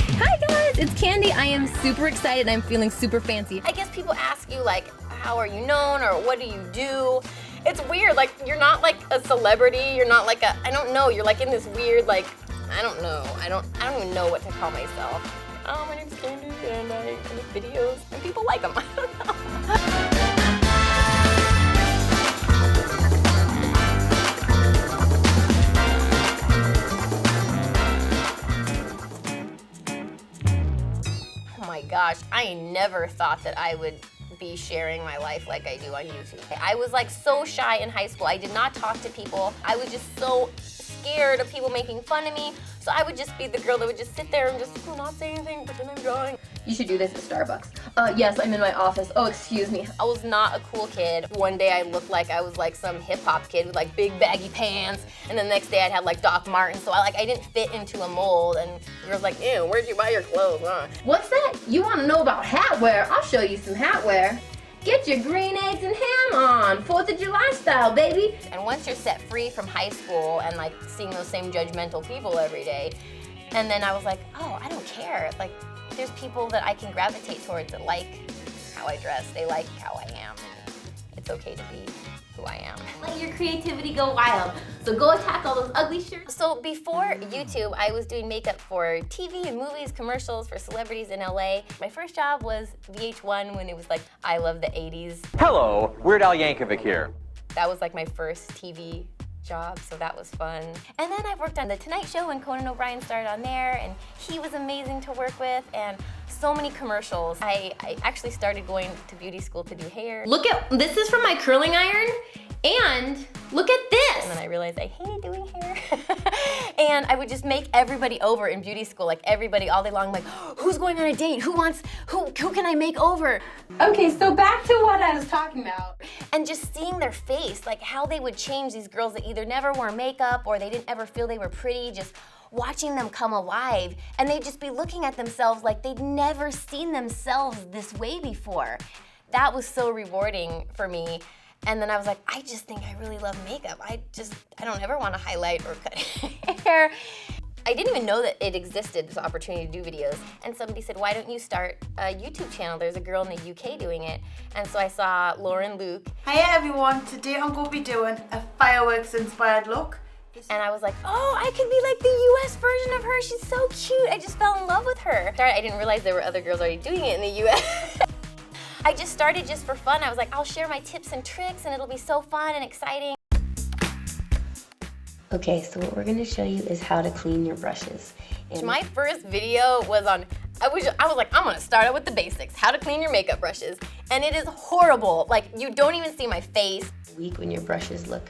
Hi guys, it's Kandee. I am super excited. I'm feeling super fancy. I guess people ask you like, how are you known or what do you do? It's weird, like you're not like a celebrity, you're not like a, I don't know, you're like in this weird like, I don't know, I don't even know what to call myself. Oh, my name's Kandee and I make videos and people like them, I don't know. Oh my gosh, I never thought that I would be sharing my life like I do on YouTube. I was like so shy in high school. I did not talk to people. I was just so scared of people making fun of me. So I would just be the girl that would just sit there and just not say anything, pretend I'm drawing. You should do this at Starbucks. Yes, I'm in my office. Oh, excuse me. I was not a cool kid. One day I looked like I was like some hip hop kid with like big baggy pants, and the next day I'd have like Doc Martens. So I didn't fit into a mold, and the girls like, ew, where'd you buy your clothes, huh? What's that? You want to know about hat wear? I'll show you some hat wear. Get your green eggs and ham on, 4th of July style, baby. And once you're set free from high school and like seeing those same judgmental people every day, and then I was like, oh, I don't care. Like, there's people that I can gravitate towards that like how I dress. They like how I am. It's okay to be who I am. Let your creativity go wild. So go attack all those ugly shirts. So before YouTube, I was doing makeup for TV and movies, commercials for celebrities in LA. My first job was VH1 when it was like, I love the 80s. Hello, Weird Al Yankovic here. That was like my first TV job, so that was fun. And then I worked on The Tonight Show when Conan O'Brien started on there, and he was amazing to work with, and so many commercials. I actually started going to beauty school to do hair. Look at, this is from my curling iron, and look at this. And then I realized I hated doing hair. And I would just make everybody over in beauty school, like everybody all day long, like, who's going on a date? Who can I make over? Okay, so back to what I was talking about. And just seeing their face, like how they would change these girls that either never wore makeup or they didn't ever feel they were pretty, just watching them come alive. And they'd just be looking at themselves like they'd never seen themselves this way before. That was so rewarding for me. And then I was like, I just think I really love makeup. I don't ever want to highlight or cut hair. I didn't even know that it existed, this opportunity to do videos. And somebody said, why don't you start a YouTube channel? There's a girl in the UK doing it. And so I saw Lauren Luke. Hiya everyone, today I'm going to be doing a fireworks inspired look. And I was like, oh, I could be like the US version of her. She's so cute. I just fell in love with her. I didn't realize there were other girls already doing it in the US. I just started just for fun. I was like, I'll share my tips and tricks and it'll be so fun and exciting. Okay, so what we're gonna show you is how to clean your brushes. And my first video was on, I was like, I'm gonna start out with the basics, how to clean your makeup brushes. And it is horrible. Like, you don't even see my face. Weak when your brushes look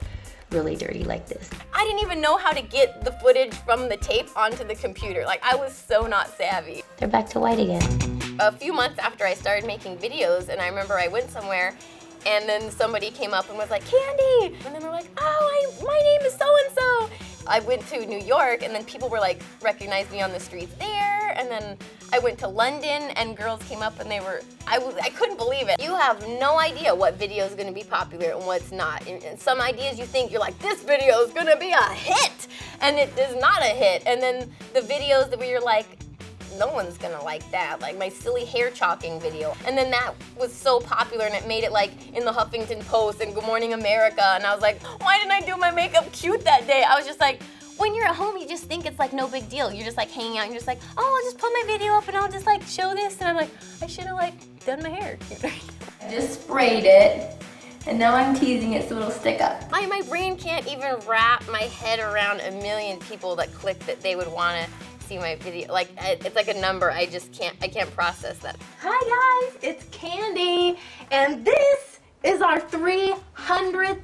really dirty like this. I didn't even know how to get the footage from the tape onto the computer. Like, I was so not savvy. They're back to white again. A few months after I started making videos, and I remember I went somewhere, and then somebody came up and was like, Kandee! And then they're like, oh, my name is so-and-so. I went to New York, and then people were like, recognized me on the streets there, and then I went to London, and girls came up and I couldn't believe it. You have no idea what video is gonna be popular and what's not. And some ideas you think, you're like, this video is gonna be a hit, and it is not a hit. And then the videos that where you're like, no one's gonna like that, like my silly hair chalking video. And then that was so popular and it made it like in the Huffington Post and Good Morning America, and I was like, why didn't I do my makeup cute that day? I was just like, when you're at home, you just think it's like no big deal. You're just like hanging out and you're just like, oh, I'll just put my video up and I'll just like show this. And I'm like, I should have like done my hair cuter. I just sprayed it, and now I'm teasing it so it'll stick up. My brain can't even wrap my head around a million people that click that they would wanna see my video. Like, it's like a number, I can't process that. Hi guys, it's Kandee, and this is our 300th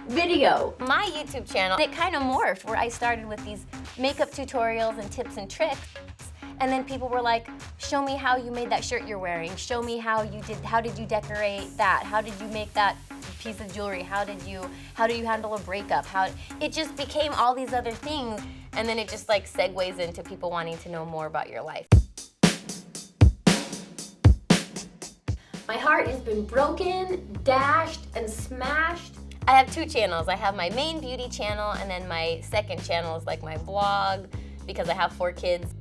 video. My YouTube channel, it kind of morphed where I started with these makeup tutorials and tips and tricks. And then people were like, show me how you made that shirt you're wearing. Show me how did you decorate that? How did you make that piece of jewelry? How do you handle a breakup? It just became all these other things, and then it just like segues into people wanting to know more about your life. My heart has been broken, dashed, and smashed. I have two channels. I have my main beauty channel, and then my second channel is like my vlog, because I have 4 kids.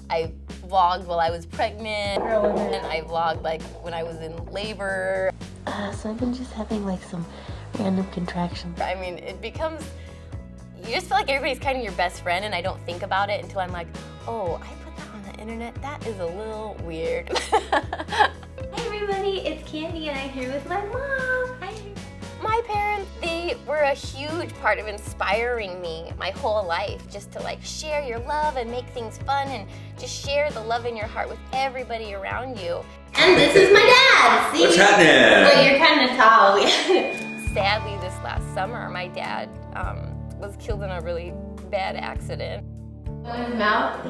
I vlogged while I was pregnant, and I vlogged like when I was in labor. So I've been just having like some random contractions. I mean, it becomes, you just feel like everybody's kind of your best friend, and I don't think about it until I'm like, oh, I put that on the internet? That is a little weird. Hi everybody, it's Kandee and I'm here with my mom. Hi. My parents, they were a huge part of inspiring me my whole life, just to like share your love and make things fun and just share the love in your heart with everybody around you. And this is my dad. See? What's happening? Well, you're kind of tall. Sadly, this last summer, my dad was killed in a really bad accident. In his mouth.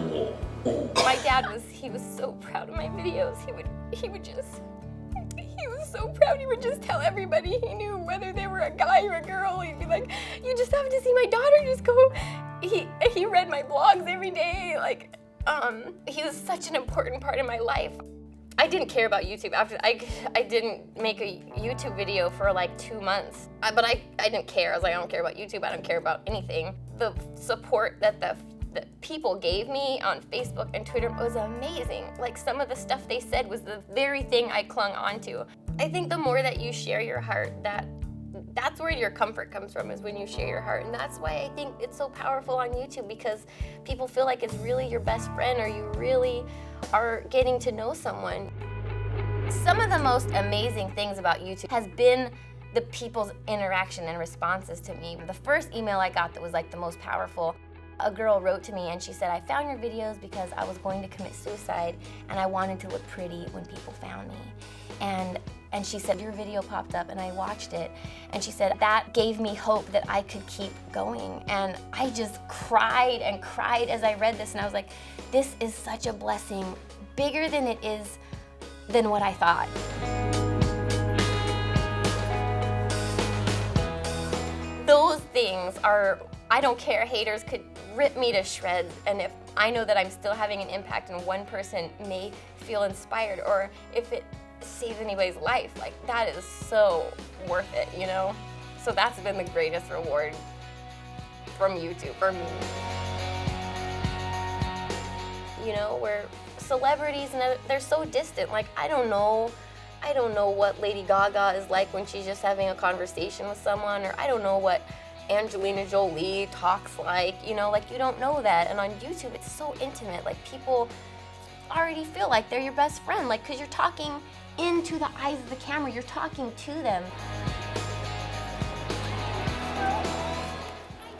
My dad he was so proud of my videos. He was so proud. He would just tell everybody he knew, whether they were a guy or a girl. He'd be like, you just have to see my daughter just go. He read my blogs every day. Like, he was such an important part of my life. I didn't care about YouTube. After I didn't make a YouTube video for like 2 months. But I didn't care. I was like, I don't care about YouTube. I don't care about anything. The support that the people gave me on Facebook and Twitter was amazing. Like, some of the stuff they said was the very thing I clung onto. I think the more that you share your heart, that's where your comfort comes from, is when you share your heart. And that's why I think it's so powerful on YouTube, because people feel like it's really your best friend, or you really are getting to know someone. Some of the most amazing things about YouTube has been the people's interaction and responses to me. The first email I got that was like the most powerful, a girl wrote to me and she said, I found your videos because I was going to commit suicide and I wanted to look pretty when people found me. And she said, your video popped up and I watched it. And she said, that gave me hope that I could keep going. And I just cried and cried as I read this, and I was like, this is such a blessing, bigger than what I thought. Those things are, I don't care, haters could rip me to shreds, and if I know that I'm still having an impact and one person may feel inspired, or if it saves anybody's life, like, that is so worth it, you know? So that's been the greatest reward from YouTube for me. You know, we're celebrities and they're so distant. Like, I don't know what Lady Gaga is like when she's just having a conversation with someone, or I don't know what Angelina Jolie talks like, you know, like, you don't know that. And on YouTube, it's so intimate. Like, people already feel like they're your best friend, like, because you're talking into the eyes of the camera, you're talking to them.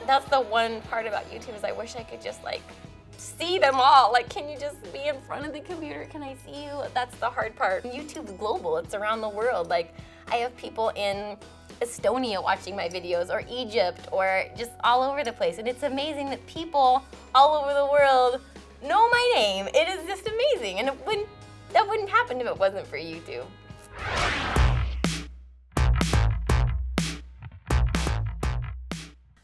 That's the one part about YouTube, is I wish I could just like see them all. Like, can you just be in front of the computer? Can I see you? That's the hard part. YouTube's global, it's around the world. Like, I have people in Estonia watching my videos, or Egypt, or just all over the place. And it's amazing that people all over the world know my name. It is just amazing. And that wouldn't happen if it wasn't for YouTube.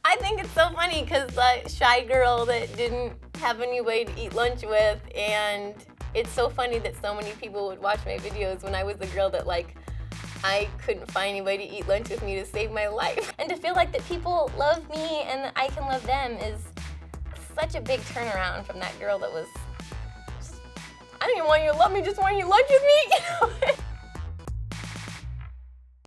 I think it's so funny because the shy girl that didn't have anybody to eat lunch with, and it's so funny that so many people would watch my videos when I was the girl that, like, I couldn't find anybody to eat lunch with me to save my life. And to feel like that people love me and I can love them is such a big turnaround from that girl that was just, I didn't even want you to love me, just wanted you to lunch with me, you know?